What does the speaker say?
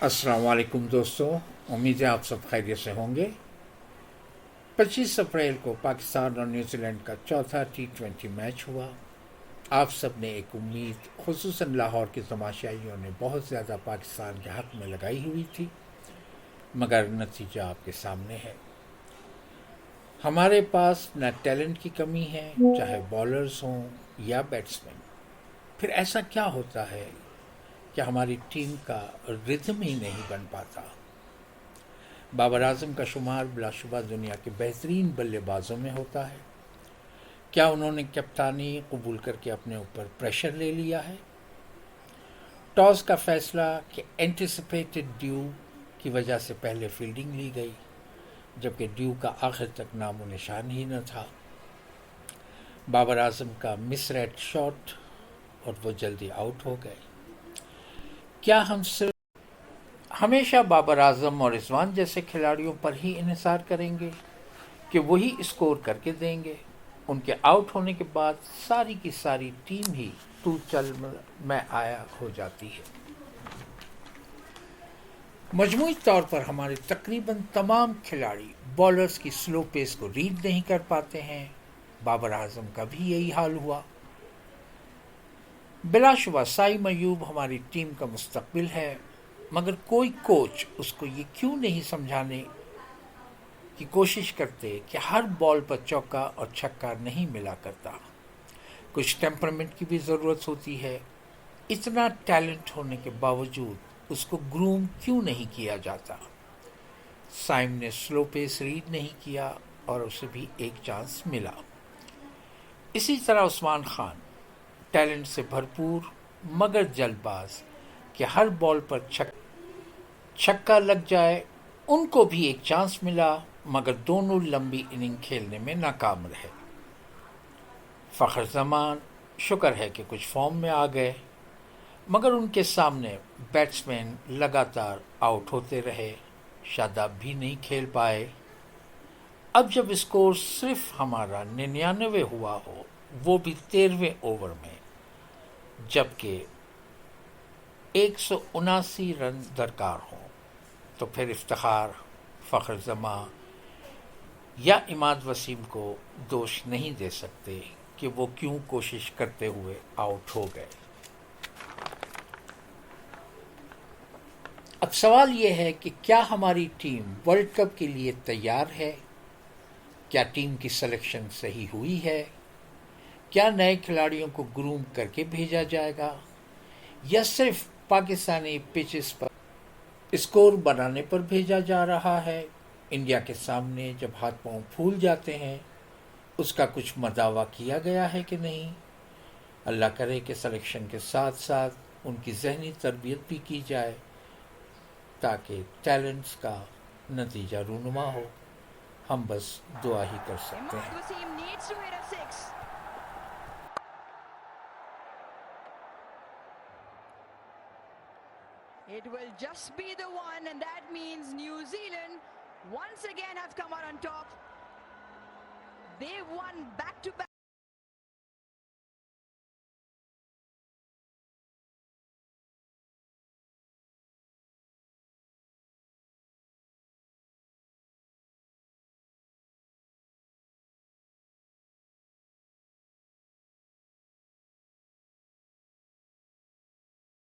السلام علیکم دوستوں، امید ہے آپ سب خیریت سے ہوں گے۔ 25 اپریل کو پاکستان اور نیوزی لینڈ کا چوتھا T20 میچ ہوا۔ آپ سب نے ایک امید، خصوصاً لاہور کے تماشائیوں نے بہت زیادہ پاکستان کے حق میں لگائی ہوئی تھی، مگر نتیجہ آپ کے سامنے ہے۔ ہمارے پاس نہ ٹیلنٹ کی کمی ہے، چاہے بالرز ہوں یا بیٹسمین۔ پھر ایسا کیا ہوتا ہے کہ ہماری ٹیم کا ردم ہی نہیں بن پاتا؟ بابر اعظم کا شمار بلا شبہ دنیا کے بہترین بلے بازوں میں ہوتا ہے۔ کیا انہوں نے کپتانی قبول کر کے اپنے اوپر پریشر لے لیا ہے؟ ٹاس کا فیصلہ کہ اینٹیسپیٹڈ ڈیو کی وجہ سے پہلے فیلڈنگ لی گئی، جبکہ ڈیو کا آخر تک نام و نشان ہی نہ تھا۔ بابر اعظم کا مس ریڈ شاٹ اور وہ جلدی آؤٹ ہو گئے۔ کیا ہم صرف ہمیشہ بابر اعظم اور رضوان جیسے کھلاڑیوں پر ہی انحصار کریں گے کہ وہی اسکور کر کے دیں گے؟ ان کے آؤٹ ہونے کے بعد ساری کی ساری ٹیم ہی تو چل میں آیا ہو جاتی ہے۔ مجموعی طور پر ہمارے تقریباً تمام کھلاڑی بالرز کی سلو پیس کو ریڈ نہیں کر پاتے ہیں۔ بابر اعظم کا بھی یہی حال ہوا۔ بلا شبہ سائم ایوب ہماری ٹیم کا مستقبل ہے، مگر کوئی کوچ اس کو یہ کیوں نہیں سمجھانے کی کوشش کرتے کہ ہر بال پر چوکا اور چھکا نہیں ملا کرتا، کچھ ٹیمپرمنٹ کی بھی ضرورت ہوتی ہے۔ اتنا ٹیلنٹ ہونے کے باوجود اس کو گروم کیوں نہیں کیا جاتا؟ سائم نے سلو پیس ریڈ نہیں کیا اور اسے بھی ایک چانس ملا۔ اسی طرح عثمان خان ٹیلنٹ سے بھرپور مگر جلد باز کہ ہر بال پر چھکا لگ جائے، ان کو بھی ایک چانس ملا مگر دونوں لمبی اننگ کھیلنے میں ناکام رہے۔ فخر زمان شکر ہے کہ کچھ فارم میں آ گئے، مگر ان کے سامنے بیٹسمین لگاتار آؤٹ ہوتے رہے، شاداب بھی نہیں کھیل پائے۔ اب جب اسکور صرف ہمارا 99 ہوا ہو، وہ بھی 13ویں اوور میں، جبکہ 179 رن درکار ہوں، تو پھر افتخار فخر زمان یا عماد وسیم کو دوش نہیں دے سکتے کہ وہ کیوں کوشش کرتے ہوئے آؤٹ ہو گئے۔ اب سوال یہ ہے کہ کیا ہماری ٹیم ورلڈ کپ کے لیے تیار ہے؟ کیا ٹیم کی سلیکشن صحیح ہوئی ہے؟ کیا نئے کھلاڑیوں کو گروم کر کے بھیجا جائے گا یا صرف پاکستانی پچز پر اسکور بنانے پر بھیجا جا رہا ہے؟ انڈیا کے سامنے جب ہاتھ پاؤں پھول جاتے ہیں، اس کا کچھ مداوع کیا گیا ہے کہ نہیں؟ اللہ کرے کہ سلیکشن کے ساتھ ساتھ ان کی ذہنی تربیت بھی کی جائے تاکہ ٹیلنٹس کا نتیجہ رونما ہو۔ ہم بس دعا ہی کر سکتے ہیں۔ It will just be the one, and that means New Zealand once again have come out on top. They've won back-to-back.